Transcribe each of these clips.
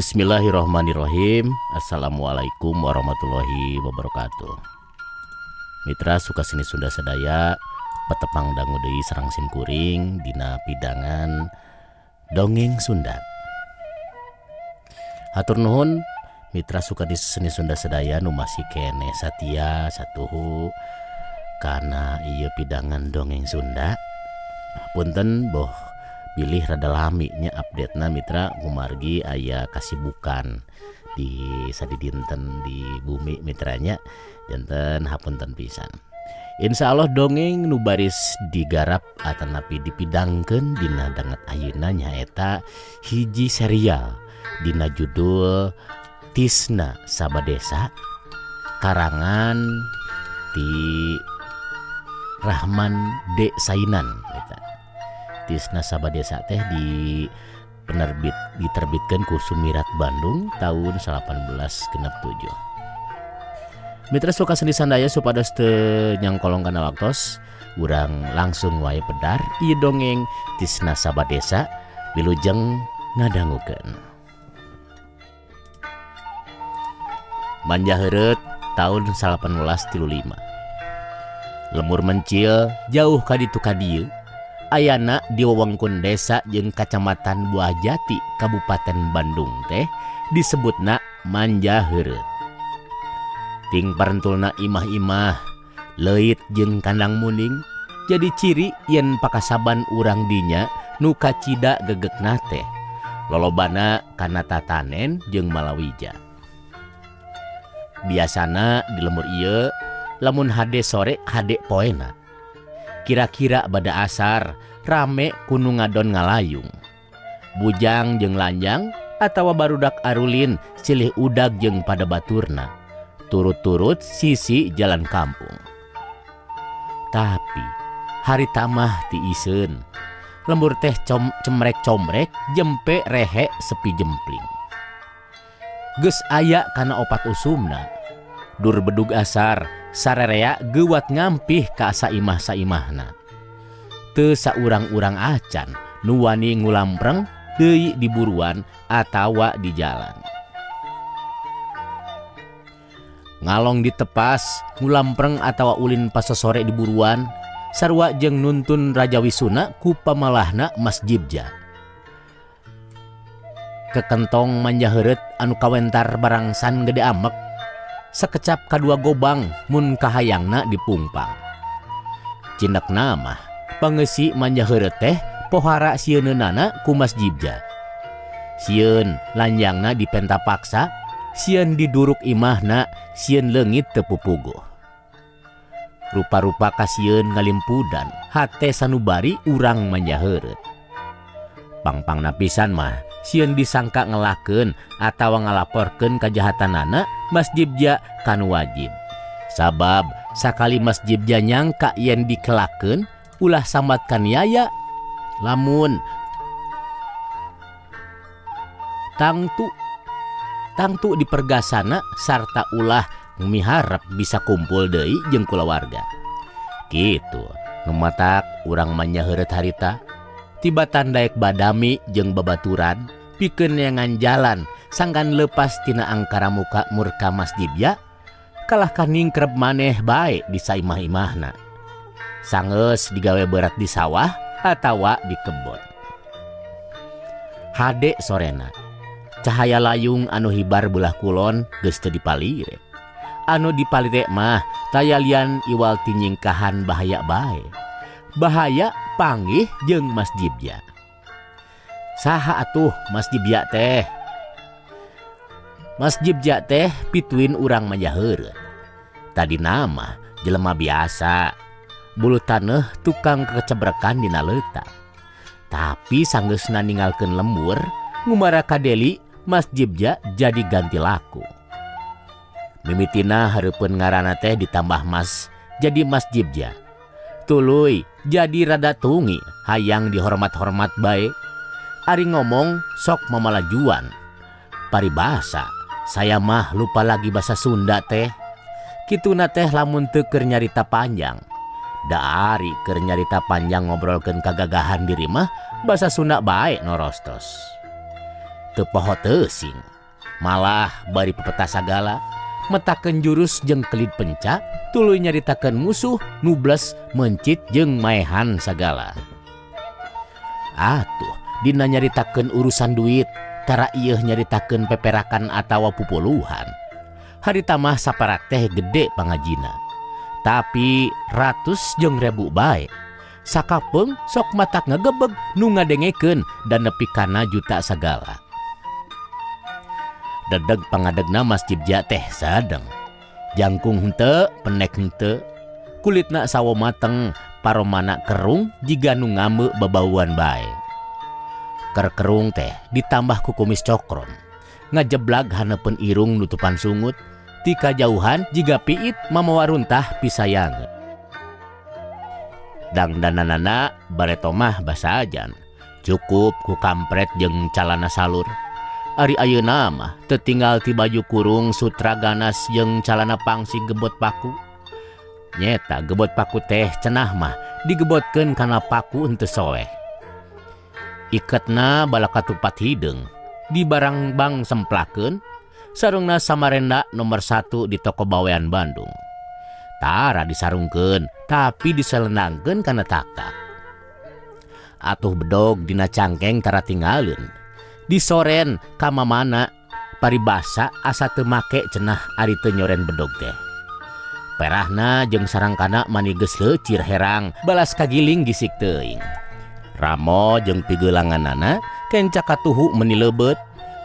Bismillahirrahmanirrahim. Assalamualaikum warahmatullahi wabarakatuh. Mitra suka seni Sunda Sadaya petepang dangu deui sareng simkuring dina pidangan dongeng Sunda. Hatur nuhun mitra suka di seni Sunda Sadaya nu masih kene satia satuhu kana ieu pidangan dongeng Sunda. Punten boh pilih rada lami nya update-na mitra ngumargi aya kasibukan di sadi dinten di bumi mitranya janten hapunten pisan. Insya Allah dongeng nu baris digarap atanapi dipidangkeun dina danget ayeuna nyaeta hiji serial dina judul Tisna Sabadesa karangan ti Rahman D. Sainan eta. Tisna Sabadesa teh diterbitkan ku Sumirat Bandung tahun 1867. Mitra suka seni sandaya supados teu nyangkolong kana waktos urang langsung wae pedar ieu dongeng Tisna Sabadesa wilujeng ngadangukeun. Manja heureut tahun 1835. Lemur mencil jauh ka ditu ka dieu. Ayana di wewengkun desa jeung kacamatan Buah Jati Kabupaten Bandung teh disebutna Manja Heureut. Ting parentulna imah-imah leuit jeung kandang muning jadi ciri yen pakasaban urang dinya nu kacida gegekna teh lolobana kana tatanen jeung malawija. Biasana di lemur ieu lamun hade sore hade poena. Kira-kira bada asar rame kudu ngadon ngalayung. Bujang jeung lanjang atawa barudak arulin silih udag jeung pada baturna. Turut-turut sisi jalan kampung. Tapi hari tamah ti iseun. Lembur teh cemrek-comrek jempe rehe sepi jempling. Geus aya kana opat usumna. Dur bedug asar sarerea geuwat ngampih ka saimah-saimahna. Teu saurang-urang acan nu wani ngulampreng deui di buruan atawa di jalan. Ngalong ditepas ngulampreng atawa ulin pasosore di buruan sarua jeung nuntun Raja Wisuna ku pamalahna Mas Jibja. Kekentong Manja Heureut anu kawentar barangsan gede amek sakecap kadua gobang mun kahayangna dipungpang. Cindekna mah pangeusi Manja Heureut teh pohara sieunana ku Mas Jibja. Sieun lanjangna dipenta paksa, sieun diduruk imahna, sieun leungit teu pupuguh. Rupa-rupa ka sieun ngalimpudan hate sanubari urang Manja Heureut. Pangpangna pisan mah sieun disangka ngelakeun atawa ngalaporkeun kajahatanana Mas Jibja kanu wajib. Sabab sakali Mas Jibja nyangka yen dikelakeun ulah sambat kaniaya lamun tangtu dipergasana sarta ulah miharep bisa kumpul deui jeung kulawarga. Kitu nu matak urang Manja Heureut harita tibatan daek badami jeung babaturan pikeun neangan jalan sangkan lepas tina angkara muka murka Mas Jibja kalah kaningkrep maneh bae di saimah-imahna. Sangeus digawe berat di sawah atawa di kebon. Hade sorena cahaya layung anu hibar belah kulon geus teu dipalire. Anu dipalire mah tayalian iwal tinyingkahan bahaya bae. Bahaya panggih jeung Mas Jibja. Saha atuh Mas Jibja teh? Mas Jibja teh pituin urang Manja Heureut. Tadi nama jelema biasa, bulu taneuh tukang kecebrekan dina leutak. Tapi sanggeusna ninggalkeun lembur, ngumara ka Deli, Mas Jibja jadi ganti laku. Mimitina hareupeun ngaranna teh ditambah Mas jadi Mas Jibja. Tuluy jadi rada tungi hayang dihormat-hormat bae. Ari ngomong sok mamalajuan. Paribasa saya mah lupa lagi bahasa Sunda teh. Kituna teh lamun teu keur nyarita panjang. Da ari keur nyarita panjang ngobrolkeun kagagahan diri mah bahasa Sunda bae norostos. Teu poho teusing. malah bari pepeta sagala metakeun jurus jeung kelid penca tuluy nyaritakeun musuh nubles mencit jeung maehan sagala. Atuh dina nyaritakeun urusan duit tara ieu nyaritakeun peperakan atawa pupuluhan. Harita mah saparak teh gede pangajina. Tapi ratus jeung ribu bae. Sakapeung sok matak ngagebeg nu ngadengekeun dan nepi kana juta sagala. Dedeg pangadegna Mas Jibja teh sadeng. Jangkung henteu, pendek henteu. Kulitna sawo mateng, paromana kerung jiga nu ngameu babauan bae. Kerkerung teh ditambah ku kumis cokron. Ngajeblag haneupun irung nutupan sungut. Ti kajauhan jiga piit mamawa runtah pisayangeun. Dangdananana bareto mah basa ajan. Cukup ku kampret jeung calana salur. Ari ayeuna mah teu tinggal ti baju kurung sutra ganas jeung calana pangsi gebot paku. Nyeta gebot paku teh cenah mah digebotkeun kana paku henteu soeh. Iketna bala katupat hideung di barang bang semplakeun. Sarungna Samarenda nomor 1 di toko bawean Bandung. Tara disarungkeun tapi diselendangkeun kana tak-tak. Atuh bedog dina cangkeng tara tinggalin. Disoren ka mamana paribasa asa teu make cenah ari teu nyoren bedog teh. Perahna jeung sarangkana mani geus leucir herang balas kagiling gisik teuing. Ramo jeung pigeulanganana kenca katuhu meuni leubet.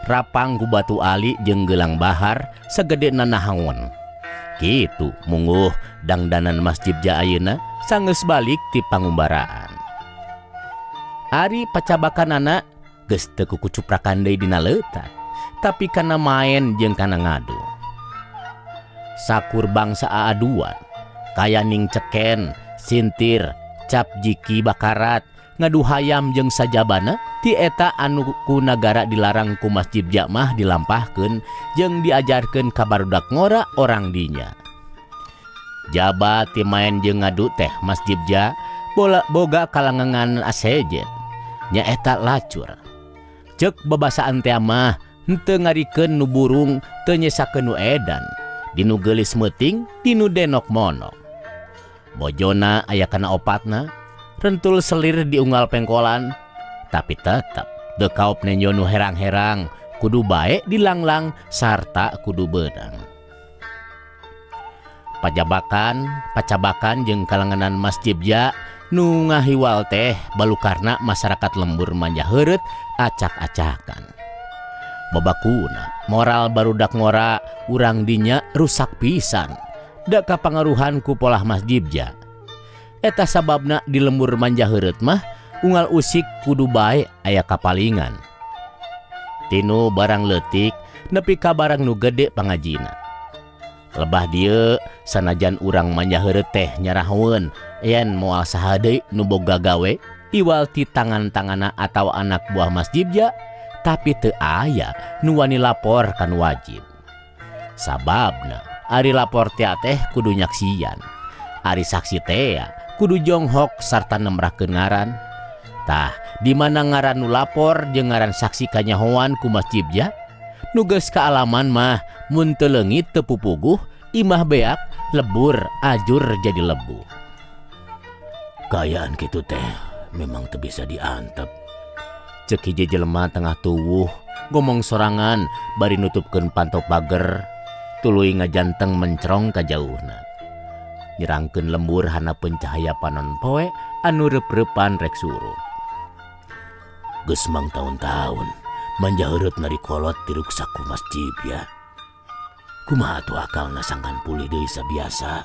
Rapang ku batu ali jeung gelang bahar segede nanahawan. Kitu mungguh dangdanan Mas Jibja ayeuna sanggeus balik ti pangumbaraan. Ari pacabakanana geus teu kukucuprakan deui dina leutak, tapi kana maen jeung kana ngadu. Sakur bangsa aaduan, kaya ning ceken, sintir, cap jiki bakarat, ngadu hayam jeung sajabana ti eta anu ku nagara dilarang ku Mas Jibja mah dilampahkeun jeung diajarkeun ka barudak ngora orang dinya. Jaba ti maen jeung ngadu teh Mas Jibja boga kalangan asejen nyaeta lacur. Ceuk babasaan teh mah henteu ngarikeun nu burung teu nyesakeun nu edan, dinu geulis meuting dinu denok monok. Bojona aya kana opatna rentul selir di unggal pengkolan, tapi tetep dekaop nenyo nu herang-herang, kudu bae dilanglang sarta kudu beunang. Pacabakan jeung kalanganan Mas Jibja nu ngahiwal teh balukarna masyarakat lembur manja heureut acak-acakan. Babakuna moral barudak ngora urang dinya rusak pisan. Da kapangaruhan ku polah Mas Jibja. Eta sababna di lembur manja heureut mah unggal usik kudu bae aya kapalingan. Tinu barang leutik nepi ka barang nu gede pangajina. Lebah dieu sanajan urang manja heureut teh nyarahweun yen moal saha deui nu boga gawe iwal ti tangan-tangana atawa anak buah Mas Jibja, tapi teu aya nu wani lapor kan wajib. Sababna ari lapor teh kudu nyaksian. Ari saksi teh kudu jonghok sarta nemrahkeun ngaran. Tah di mana ngaran nu lapor jeung ngaran saksi kanyahoan ku Mas Jibja? Nu geus kaalaman mah mun teu leungit teu pupuguh imah beak lebur ajur jadi lebu. Kayaan kitu teh memang teu bisa diantep. Ceuk hiji jelema tengah tuwuh ngomong sorangan bari nutupkeun panto pager tuluy ngajanteng mencrong ka jauhna. Nyerangkeun lembur hanapeun cahaya panon poe anu reup-reupan rek suruh. Geus mang taun-taun manja heureut narikolot ti ruksaku Mas Jibja. Kumaha atuh akalna sangkan pulih deui sabiasa.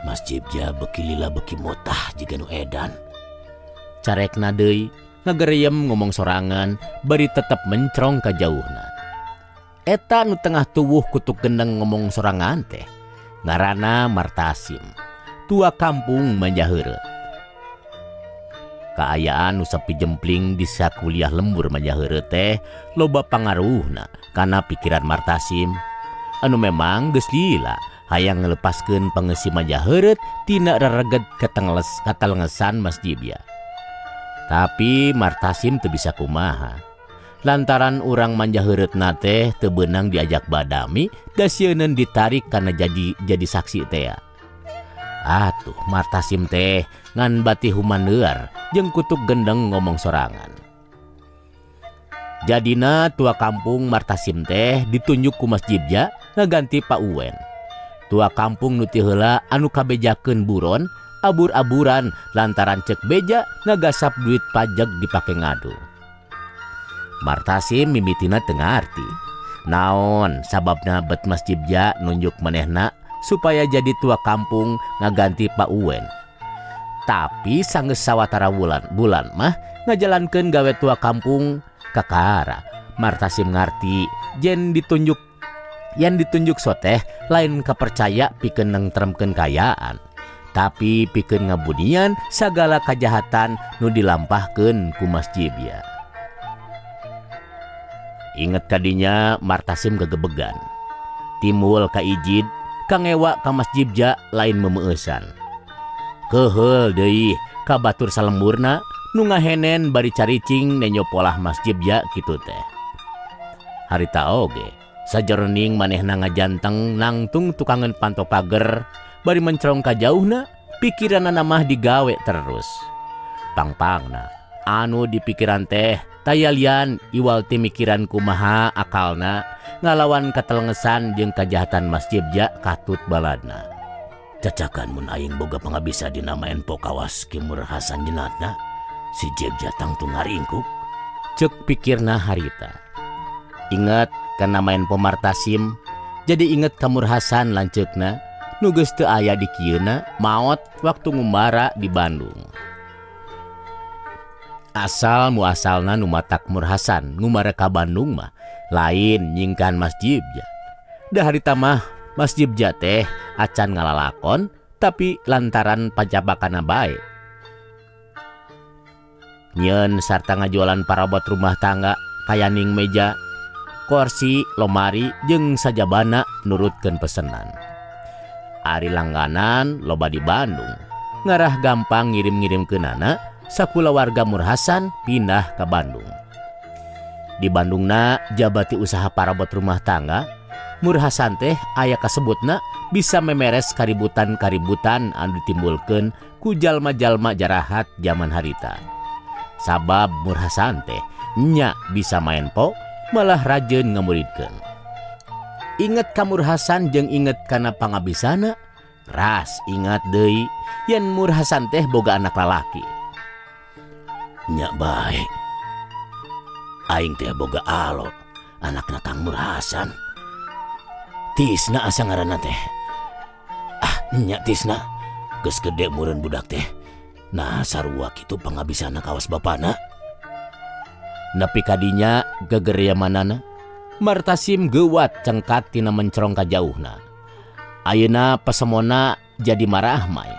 Mas Jibja beuki lila beuki motah jiga nu edan. Carekna deui ngagereyem ngomong sorangan bari tetep mencrong ka jauhna. Eta nu tengah tuwuh kutuk gendeng ngomong sorangan teh ngaranna Martasim, tua kampung manja heureut. Kaayaan nu sepi jempling di sakuliah lembur manja heureut teh loba pangaruhna kana pikiran Martasim anu memang geus lila hayang ngelepaskeun pangeussi manja heureut tina rereget katalengesan Mas Jibja. Tapi Martasim teu bisa kumaha. lantaran urang manja heureutna teh teu beunang diajak badami da sieun ditarik kana jadi saksi teh. Atuh Martasim teh ngan bati humaneuar jeung kutuk gendeng ngomong sorangan. Jadina tua kampung Martasim teh ditunjuk ku Mas Jibja ngaganti Pak Uwen. Tua kampung nu ti heula anu kabejakeun buron abur-aburan lantaran cek beja ngagasap duit pajak dipake ngadu. Martasim mimitina teu ngarti naon sababna bet Mas Jibja nunjuk manehna supaya jadi tua kampung ngaganti Pak Uwen. Tapi sanggeus sawatara bulan mah ngajalankeun gawe tua kampung kakara. Martasim ngarti yen ditunjuk soteh lain kapercaya pikeun nengtremkeun kayaan, tapi pikeun ngabunian sagala kajahatan nu dilampahkeun ku Mas Jibja. Inget kadinya Martasim gegebegan. Timbul ka ijid kangewa ka Mas Jibja lain memeueusan. Keheul deui ka batur salemburna nu ngahenen bari caricing nenyo polah Mas Jibja kitu teh. Harita oge sajeroning manehna ngajanteng nangtung tukangan panto pager bari mencerong ka jauhna pikiranna mah digawe terus. Pangpangna anu dipikiran teh tayalian iwal ti mikiran kumaha akalna ngalawan katelengesan jeung kajahatan Mas Jibja katut baladna. Cacakan mun aing boga pangabisa dina maen po kawas Ki Mur Hasan jenatna si Jibja tangtung ngaringkuk, ceuk pikirna harita. Ingat kana maen po Martasim jadi inget ka Mur Hasan lanceukna nu geus teu aya di kieuna maot waktu ngumbara di Bandung. Asal muasalna nu matak Mur Hasan ngumbara ka Bandung mah lain nyingkan Mas Jibja. Da harita mah Mas Jibja teh acan ngalalakon tapi lantaran pajabakana bae. Nyieun sarta ngajualan parabot rumah tangga kayaning meja, kursi, lomari jeung sajabana nurutkeun pesenan. Ari langganan loba di Bandung. Ngarah gampang ngirim-ngirimkeunana sakula warga Mur Hasan pindah ke Bandung. Di Bandungna jabati usaha parabot rumah tangga, Mur Hasan teh aya kasebutna bisa memeres kaributan-kaributan anu ditimbulkeun ku jalma-jalma jarahat zaman harita. Sabab Mur Hasan teh nya bisa maen po malah rajin ngamuridkeun. Inget ka Mur Hasan jeung inget kana pangabisana, ras ingat deui yen Mur Hasan teh boga anak lalaki. Nya bae. Aing teh boga alo anakna Kang Mur Hasan. Tisna asa ngaranna teh. Nya Tisna geus gede meureun budak teh. Nah sarua kitu pangabisana kawas bapana. Nepi kadinya gegeryamanana Martasim geuwat cengkat tina mencerong ka jauhna. Ayeuna pasemona jadi marahmai.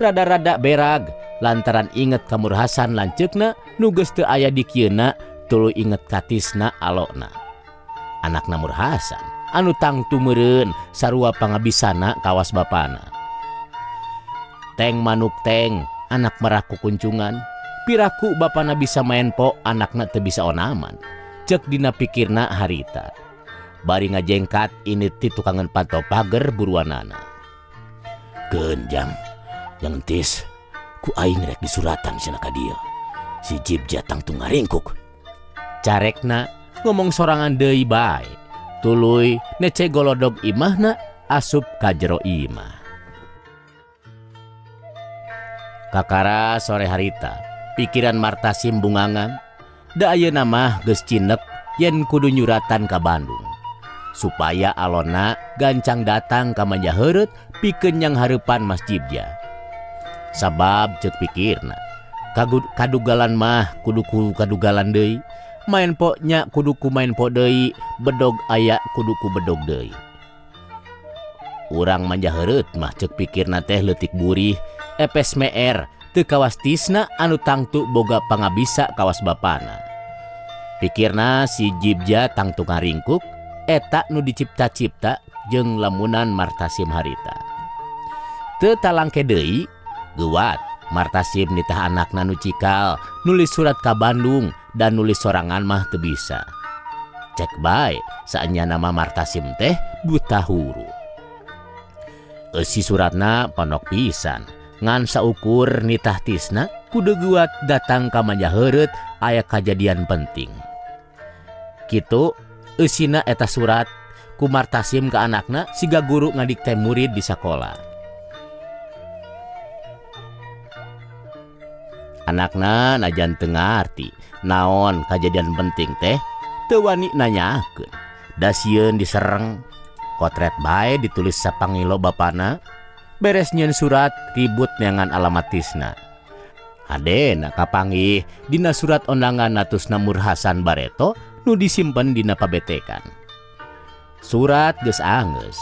Rada-rada berag lantaran inget ka Mur Hasan lanceukna nu geus teu aya di kieuna tuluy inget ka Tisna alona. Anakna Mur Hasan anu tangtu meureun sarua pangabisana kawas bapana. Teng manuk teng anak merah kukuncungan, piraku bapana bisa maen po anakna teu bisa onaman, cek dina pikirna harita. Bari ngajengkat ini ti tukangan pantau pager buruanana. Genjang yang Tis ku aing rek disuratan cenah ka dieu si Jibja tangtung ngaringkuk. Carekna ngomong sorangan deui bae, tuluy nece golodog imahna asup ka jero imah. Kakara sore harita, pikiran Martasim bungangan, da ayeuna mah geus cinek yen kudu nyuratan ka Bandung. Supaya alona gancang datang ka manja heureut pikeun nyang hareupan Mas Jibja. Sabab ceuk pikirna, kadugalan mah kudu ku kadugalan deui, maen po nya kudu ku maen po deui, bedog aya kudu ku bedog deui. Urang manja heureut mah ceuk pikirna teh leutik burih, epes meer teu kawas Tisna anu tangtu boga pangabisa kawas bapana. Pikirna si Jibja tangtu ngaringkuk eta nu dicipta-cipta jeung lamunan Martasim harita. Teu talangke deui geuwat Martasim nitah anakna nu cikal nulis surat ka Bandung dan nulis sorangan mah teu bisa. Cek bae saanya nama Martasim teh buta huru. Eusi suratna pondok pisan, ngan saukur nitah tisna kudu guat datang ka Manjaheureut aya kajadian penting. Kitu eusina eta surat ku Martasim ke anakna siga guru ngadikte murid di sakola. Anakna najan teu ngarti naon kajadian penting teh, teu wani nanyakeun. Da sieun disereng, kotret bae ditulis sapangilo bapana, beres nyieun surat ribut neangan alamat tisna. Hadena kapanggih dina surat ondangan atusna Mur Hasan Bareto nu disimpen dina pabetekan. Surat geus angeus,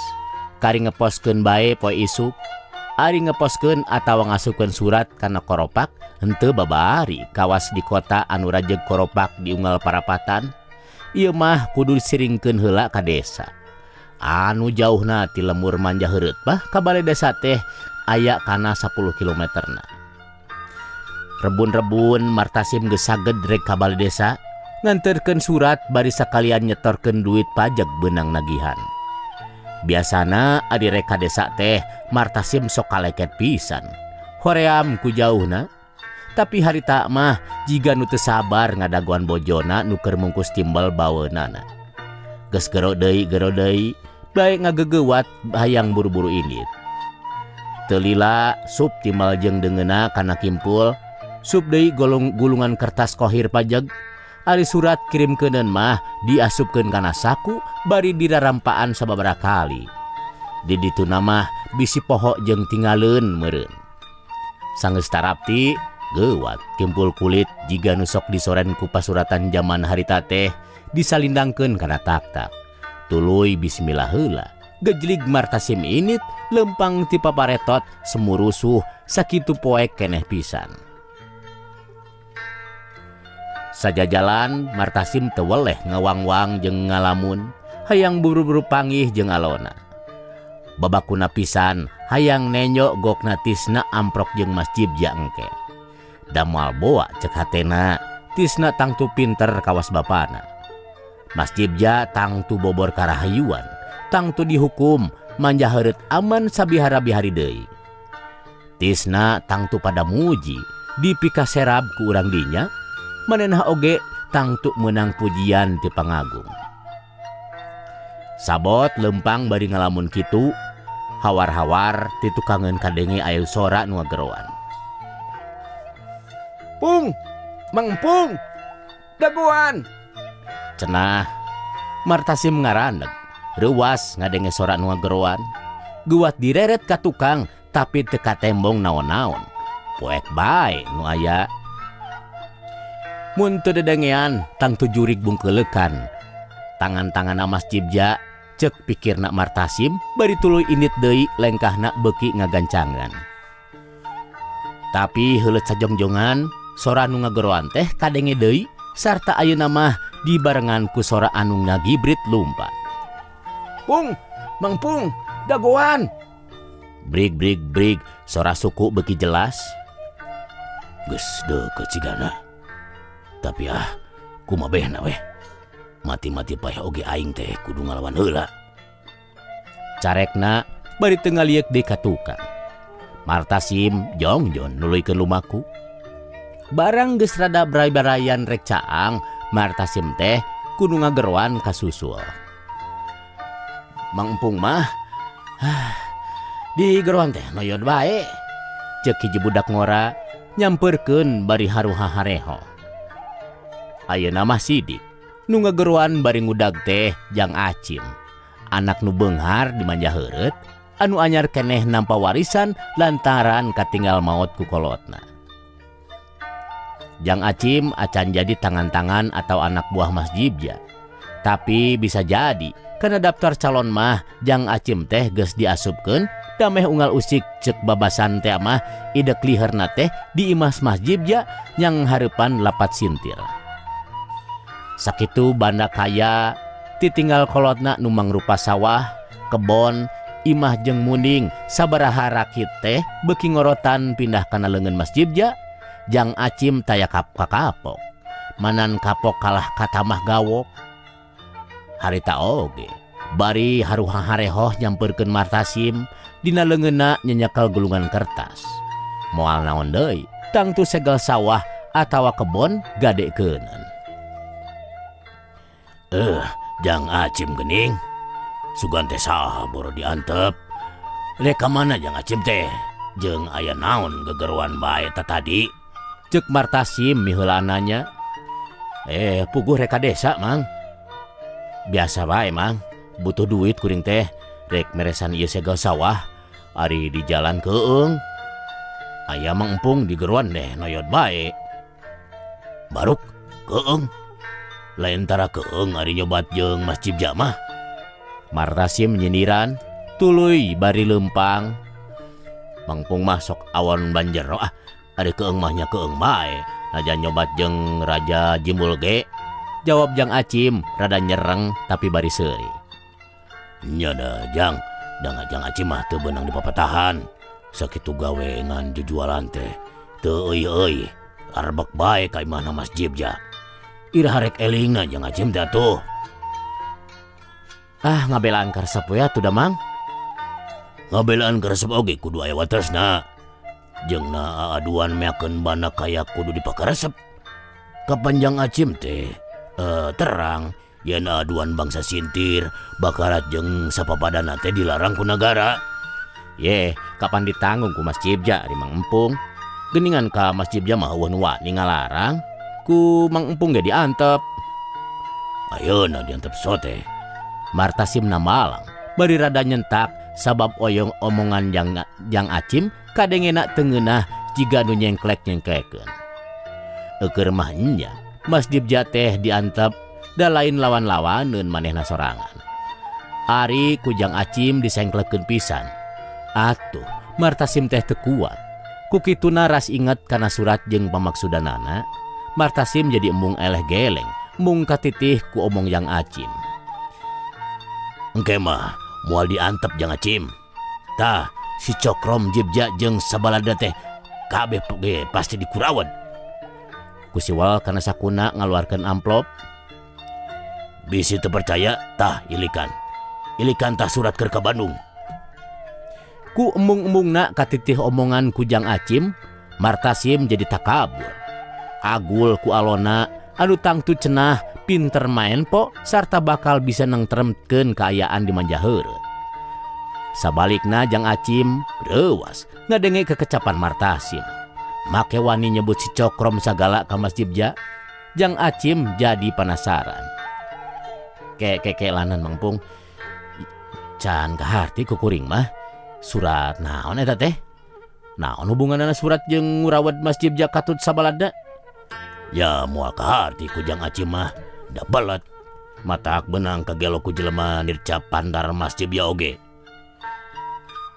kari ngeposkeun bae poe isuk, ari ngeposkeun atawa ngasupkeun surat kana koropak henteu babari kawas di kota anu rajeg koropak diunggal parapatan. Ieu mah kudu disiringkeun heula ka desa. Anu jauhna ti lemur Manjaheureut mah ka balai desa teh aya kana 10 kilometerna. Rebun-rebun Martasim geus saged rek ka balai desa nganterkeun surat bari sakalian nyetorkeun duit pajak beunang nagihan. Biasana adi rek ka desa teh Martasim sok kaleket pisan, hoream ku jauhna. Tapi harita mah jiga nu teu sabar ngadaguan bojona nu keur mungkus timbal baweunana. Geus gero deui bae ngagegeuwat hayang buru-buru indit. Teu lila sup timbal jeung deungeuna kana kimpul, sup deui gulungan kertas kohir pajeg. Ari surat kirimkeuneun mah diasupkeun kana saku bari dirarampaan sababaraha kali. Di dituna mah bisi poho jeung tingaleun meureun. Sanggeus tarapti geuwat kimpul kulit jiga nu sok disoren ku pasuratan zaman harita teh disalindangkeun kana tak-tak. Tuluy bismillah heula, gejlig Martasim init lempang ti paparetot semurusuh sakitu poek keneh pisan. Sajajalan Martasim teu weleh ngawang-wang jeung ngalamun, hayang buru-buru panggih jeung alona. Babakuna pisan hayang nenyo gokna tisna amprok jeung Mas Jibja engke. Da moal boa cek hatena tisna tangtu pinter kawas bapana. Mas Jibja tangtu bobor karahayuan, tangtu dihukum Manjaheureut aman sabihara-bihari deui. Tisna tangtu pada muji dipikaserab ku urang dinya, manenah oge tangtu meunang pujian ti pangagung. Sabot lempang bari ngalamun kitu, hawar-hawar ti tukangeun kadenge aya sora nu ngageroan. "Pung, Mang Pung, daguan!" Cenah Martasim ngarandeg, reuwas ngadenge sora nu ngageroan. Guat direret ka tukang tapi teu katembong naon-naon. Poek bae nu aya. Mun teu dedengean tangtu jurig bungkeulekan. Tangan-tanganna Mas Jibja cek pikirna Martasim bari tuluy indit deui lengkahna beuki ngagancangan. Tapi heuleut sajongjongan sora nu ngageroan teh kadenge deui sarta ayeuna mah dibarengan ku sora anu ngagibrit lumpat. "Pung, Mang Pung, dagoan!" Brig brig brig sora suku beuki jelas. "Geus deukeut cigana. Tapi kumabehna weh. Mati-mati payah oge aing teh kudu ngalawan heula." Carekna bari teu ngaliek deui ka tukang. Martasim jongjon nuluykeun lumaku. Barang geus rada baray-barayan rek caang, Martasim teh kudu ngageroan ka susul. "Mang Empung mah di geroan teh noyod bae," cek hiji budak ngora nyampeurkeun bari haruha hareho. Ayeuna mah sidik nu ngageroan bari ngudag teh Jang Acim, anak nu beunghar di Manjaheureut anu anyar keneh nampa warisan lantaran katinggal maot ku kolotna. Jang Acim acan jadi tangan-tangan atau anak buah Mas Jibja. Tapi bisa jadi karena daftar calon mah Jang Acim teh geus diasupkeun dameh unggal usik cek babasan teh mah idek liherna teh di Mas Jibja yang hareupan lapat sintir. Sakitu banda kaya titinggal kolotna nu mangrupa sawah, kebon, imah jeung munding sabaraha rakit teh beuki ngorotan pindah kana leungeun Mas Jibja. Jang Acim taya kapok. manan kapok kalah katamah gawok. Harita oge bari haruhang harehoh nyamperkeun Martasim dina leungeunna nyenyekal gulungan kertas. Moal naon deui tangtu segel sawah atawa kebon gadekeuneun. Jang Acim geuning. Sugan teh saha boro diantep. Rek ka mana Jang Acim teh? Jeung aya naon gegeruan bae tadi? Ceuk Martasim miheula nanya. Puguh rek ka desa, Mang. Biasa bae, Mang. Butuh duit kuring teh. Rek meresan ieu segel sawah. Ari di jalan keung. Aya Mang Empung di geruan deh noyot bae. Baruk keung. Lain tara keung ari nyobat jeung Mas Cibja mah. Martasim nyindiran, tuluy bari leumpang. Mang Empung mah sok awon banjero ari keung mah nya keung bae. Najan nyobat jeung Raja Jimbul ge. Jawab Jang Acim rada nyereng tapi bari seuri. Nya da Jang, Jang Acim mah teu beunang di papatahan. Sakitu gawe ngan jujualan teh. Teu euy, arbek bae ka imahna Mas Jibja. Ira harek elingna Jang Acim teh atuh. Ngabelaan karesep we atuh da Mang. Ngabelaan karesep oge kudu aya watesna. Jeung aduan meakeun bana kaya kudu dipakaresep. Kapan Jang Acim teh terang yen aduan bangsa sintir bakarat jeung sapapadana teh dilarang ku nagara. Kapan ditanggung ku Mas Cibja ari Mang Empung. Geuningan ka Mas Cibja mah eueuh wani ngalarang. Ku Mang Empung ge diantep. Ayeuna diantep sote. Martasim na malang bari rada nyentak sabab oyong omongan Jang Acim kadengena teu ngeunah jiga nu nyengklek-nyengklekeun. Eukeur mah nya Mas Cibja teh diantep da lain lawan-lawaneun manehna sorangan. Ari ku Jang Acim disengklekeun pisan. Atuh Martasim teh teu kuat. Ku kituna ras inget kana surat jeung pamaksudanana. Martasim jadi embung eleh geleng, embung katitih ku omong Jang Acim. Engke mah moal diantep Jang Acim. Tah si Cokrom Jibja jeung sabalada teh kabeh ge pasti dikurawed. Ku siwal kana sakuna ngaluarkeun amplop. Bisi teu percaya tah ilikan. Ilikan tah surat keur ka Bandung. Ku embung-embungna katitih omongan ku Jang Acim, Martasim jadi takabur. Agul ku alona anu tangtu cenah pinter main po sarta bakal bisa nengtremkeun kaayaan di Manjaheureut. Sabalikna Jang Acim reuwas ngadenge kekecapan Martasim. Make wani nyebut si Cokrom sagala ka Mas Cibja. Jang Acim jadi penasaran. Lanan Mang Empung. Can kaharti ku kuring mah. Surat naon eta teh? Naon hubunganna surat jeung ngurawed Mas Cibja katut sabalada? Ya moal kaharti ku Jang Acim mah da belet. Matak benang kagelo ku jelema nirca pandar Mas Cibja oge.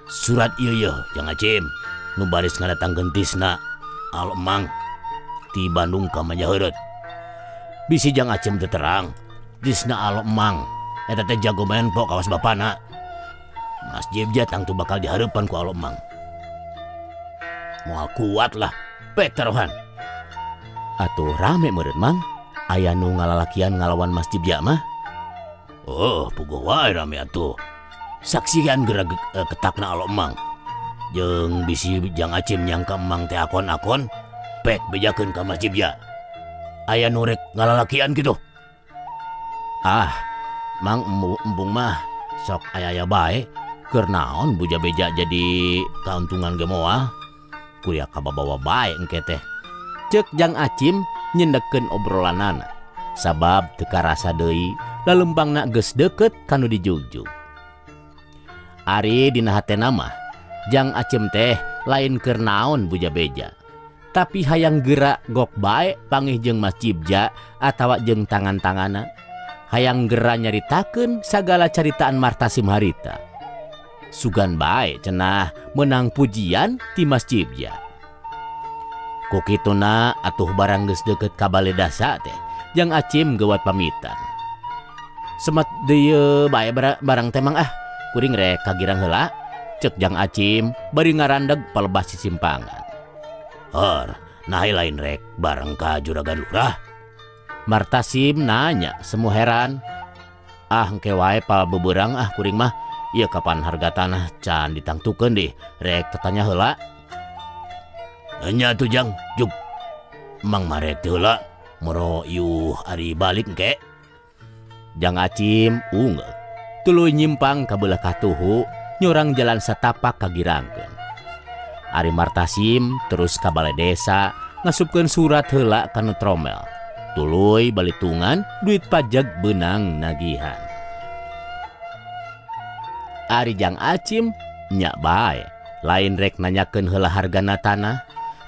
Surat ieu Jang Acim nu baris ngadatangkeun tisna Alomang ti Bandung ka Manjaheureut. Bisi Jang Acim teu terang tisna Alomang eta teh jago main po kawas bapana. Mas Cibja tangtu bakal dihareupan ku Alomang. Moal kuat lah petarohan. Atuh rame meureun Mang. Aya nu ngalalakian ngalawan Mas Cibja mah. Puguh wae rame atuh. Saksian geura ketakna Alomang. Jeung bisi Jang Acim nyangka Mang teh akon-akon pek bejakeun ka Mas Cibja. Aya nu rek ngalalakian kitu. Mang embung mah sok aya-aya bae. Keur naon buja beja jadi kauntungan ge moal. Kuliah kababawa bae engke teh. Ceuk Jang Acim nyendekeun obrolanana. Sabab teu karasa deui lalembangna geus deukeut kanu dijugjug. Ari dina hatena mah Jang Acim teh lain keur naon buja beja. Tapi hayang geura gok bae pangih jeung Mas Cibja atawa jeung tangan-tangana. Hayang geura nyaritakeun sagala caritaan Martasim harita. Sugan bae cenah menang pujian ti Mas Cibja. Ku kituna atuh barang geus deukeut ka bale dasa teh Jang Acim geuwat pamitan. Semet deui bae barang teh Mang kuring rek kagirang heula. Ceuk Jang Acim bari ngarandeg palebas sisimpangan. Nahe lain rek bareng ka Juragan Lurah. Martasim nanya semu heran. Engke wae pa beberang kuring mah ieu kapan harga tanah can ditangtukeun deh rek tetanya heula. Nya tuh Jang juk mang marek teh heula moro yuh ari balik engke. Jang Acim ungeuk tuluy nyimpang ka beulah katuhu nyorang jalan satapak kagirangkeun. Ari Martasim terus ka balai desa ngasupkeun surat heula kana tromel. Tuluy balitungan duit pajak beunang nagihan. Ari Jang Acim nya bae lain rek nanyakeun heula hargana tanah,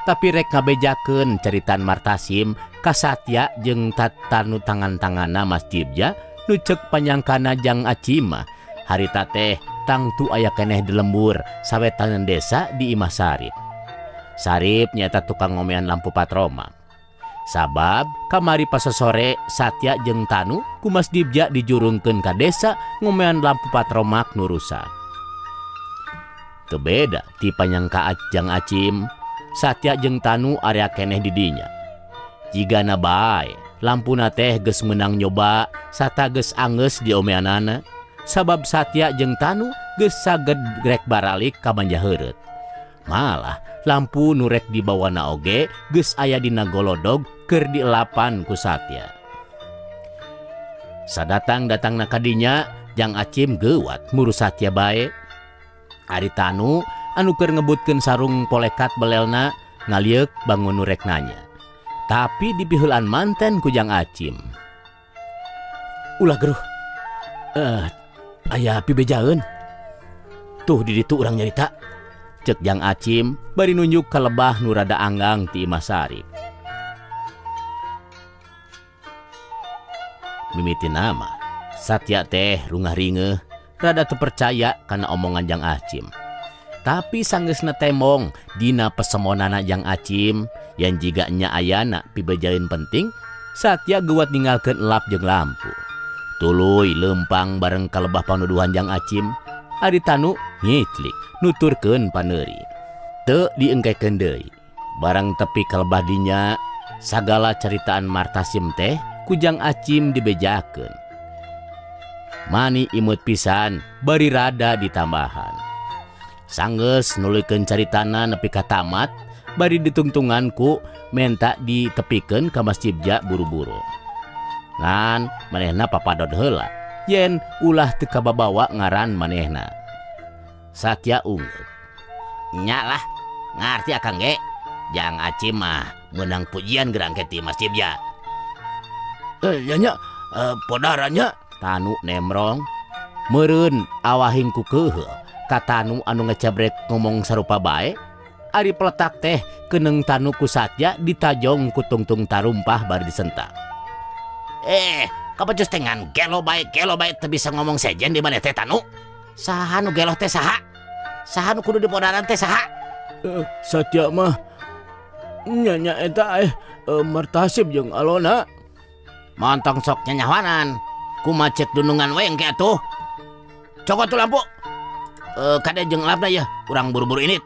tapi rek ngabejakeun caritan Martasim ka Satya jeung tanu tangan-tanganna Mas Jibja nu ceuk panyangkana Jang Acim mah harita teh tangtu aya keneh di lembur sawetangan desa di Imah Sarip. Sarip nyata tukang ngomean lampu patroma. Sabab kamari pas sore Satya jeung Tanu ku Mas Dibja dijurungkeun ka desa ngomean lampu patromak nu rusak. Teu beda ti panyangka Jang Acim, Satya jeung Tanu area keneh di dinya. Jigana bae lampuna teh geus meunang nyoba sata geus anggeus diomeanana, sabab Satya jeung Tanu geus saged rek baralik ka Manjaheureut. Malah lampu nu rek dibawana oge geus aya dina golodog keur dielapan ku Satya. Sadatang-datangna ka dinya Jang Acim geuwat ngurus Satya bae. Ari Tanu anu keur ngebutkeun sarung polekat belelna ngalieuk bangun nu rek nanya. Tapi dipiheulan manten ku Jang Acim. Ulah geruh. Aya pibejaeun. Tuh di ditu urang nyarita. Cek Jang Acim bari nunjuk ka lebah nu rada anggang ti Imah Sarip. Mimiti nama Satya teh rungah ringeuh rada teu percaya kana omongan Jang Acim. Tapi sanggeusna temong dina pesemonana Jang Acim yang jiga nya ayana pibejaeun penting, Satya geuwat ninggalkeun elap jeung lampu. Tuluy leumpang bareng ka lebah panuduhan Jang Acim. Ari Tanu ngitlik nuturkeun paneuri. Teu diengkekeun deui. Barang tepi ka lebah dinya sagala caritaan Martasim teh ku Jang Acim dibejakeun. Mani imut pisan bari rada ditambahan. Sanggeus nuluykeun caritana nepi ka tamat bari ditungtungan ku menta ditepikeun ka Mas Jibja buru-buru. Ngan manehna papadod heula yen ulah teu kababawa ngaran manehna. Satya ungeuk. Nya lah ngarti akang ge Jang Acim mah meunang pujian gerang ke ti Mas Jibja. Nya podaranya Tanu nemrong. Meureun awahing ku keuheul ka Tanu anu ngecebrek ngomong sarupa bae. Ari peletak teh keneung Tanu ku Satya ditajong ku tungtung tarumpah bari disentak. Kapacus tengan gelo bae teu bisa ngomong sejen di maneh teh Tanu. Saha nu gelo teh saha? Saha nu kudu dipodaran teh saha? Satya mah nya eta Martasim jeung Alona. Montong sok nyanyawanan. Kumaha cek dunungan we engke atuh. Coba tuh lampu. Kade jeung elapna ya, urang buru-buru init.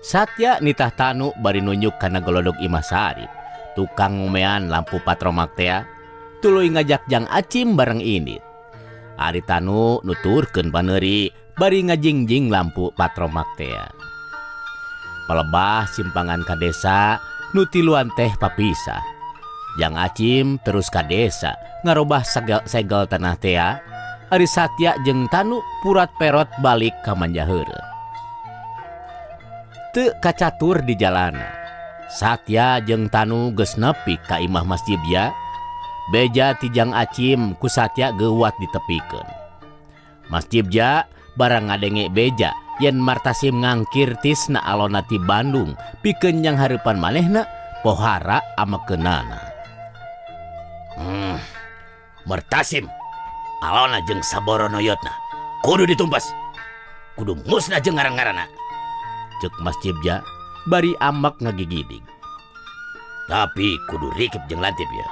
Satya nitah Tanu bari nunjuk kana golodog Imah Sarip. Tukang ngomean lampu patromak teh tuluy ngajak Jang Acim bareng init. Ari Tanu nuturkeun paneuri bari ngajingjing lampu patromak teh. Palebah simpangan ka desa nu tiluan teh papisah. Jang Acim terus ka desa ngarobah segel tanah teh. Ari Satya jeung Tanu purat perot balik ka Manjaheureut. Teu kacatur di jalana. Satya jeung Tanu geus nepi ka imah Mas Jibja. Beja ti Jang Acim ku Satya geuwat ditepikeun. Mas Jibja barang ngadenge beja yen Martasim ngangkir tisna alona ti Bandung pikeun yang hareupan manehna pohara amekeunana. Martasim alona jeung saboronoyotna kudu ditumpas. Kudu musnah jeung ngarang-ngaranna. Cek Mas Jibja bari amak ngagigidig. Tapi kudu rikip jeung lantip ya.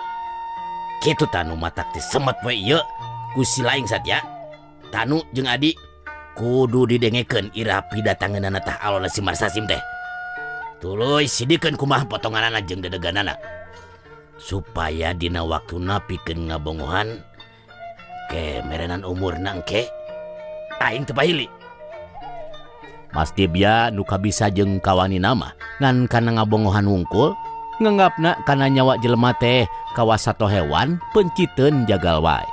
Kitu Tanu matak teh semet we ieu ku si laing Satya. Tanu jeung Adi kudu didengekeun ira pidatangeunana tah alona si Martasim teh. Tuluy sidikeun kumaha potonganana jeung dedeganana. supaya dina waktuna pikeun ngabongohan ke merenan umurna engke aing teu pahili. Mas Dibya nu kabisa jeung kawanina mah ngan kana ngabongohan wungkul nganggapna kana nyawa jelema teh kawasato hewan penciteun jagal wae.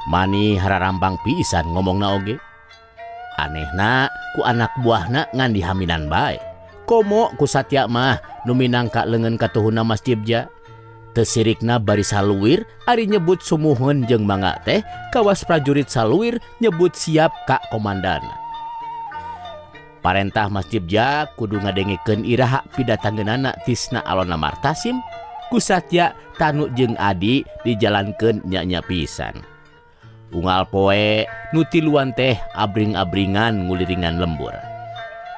Mani hararambang pisan ngomongna oge. Anehna ku anak buahna ngan dihaminan bae. Komo ku Satya mah nu minangka leungeun katuhuna Mas Dibya. Teu sirikna bari saluwir ari nyebut sumuheun jeung mangga teh kawas prajurit saluwir nyebut siap ka komandana. Parentah Mas Dibya kudu ngadengikeun iraha pidatanggeunana Tisna alona Martasim ku Satya Tanu jeung Adi dijalankeun nya-nya pisan. Unggal poe nu tiluan teh abring-abringan nguliringan lembur.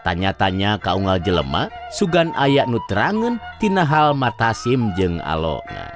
Tanya-tanya ka unggal jelema sugan aya nu terangeun tina hal Martasim jeung Alona.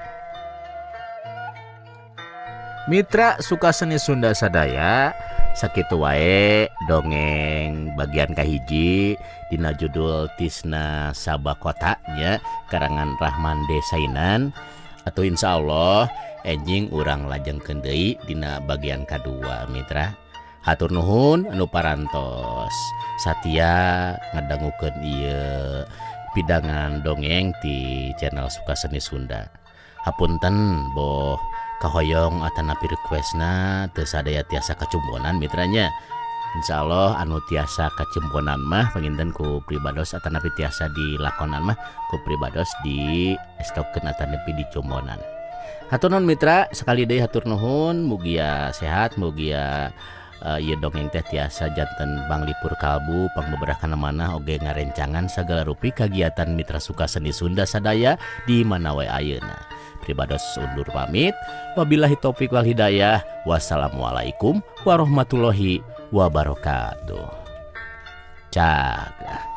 Mitra Sukaseni Sunda Sadaya, sakitu wae dongeng bagian kahiji dina judul Tisna Sabakota nya karangan Rahman Desainan. Atuh insyaallah enjing urang lajengkeun deui dina bagian kadua mitra. Hatur nuhun anu parantos Satya ngadangukeun ieu pidangan dongeng ti channel Sukaseni Sunda. Hapunten boh kahoyong atanapi requestna teu sadaya tiasa kacumbonan mitranya. Insyaallah anu tiasa kacumbonan mah panginten ku pribados atanapi tiasa dilakonan mah ku pribados di stokeun atanapi dicumbonan. Hatur nuhun mitra, sekali deui hatur nuhun, mugia sehat, mugia ieu dongeng teh tiasa janten panglipur kalbu pangbeberah kana manah oge ngarencangan sagala rupi kagiatan Mitra Sukaseni Sunda sadaya di mana wae ayeuna. Pribados undur pamit. Wabillahi taufik wal hidayah. Wassalamualaikum warahmatullahi wabarakatuh. Caga.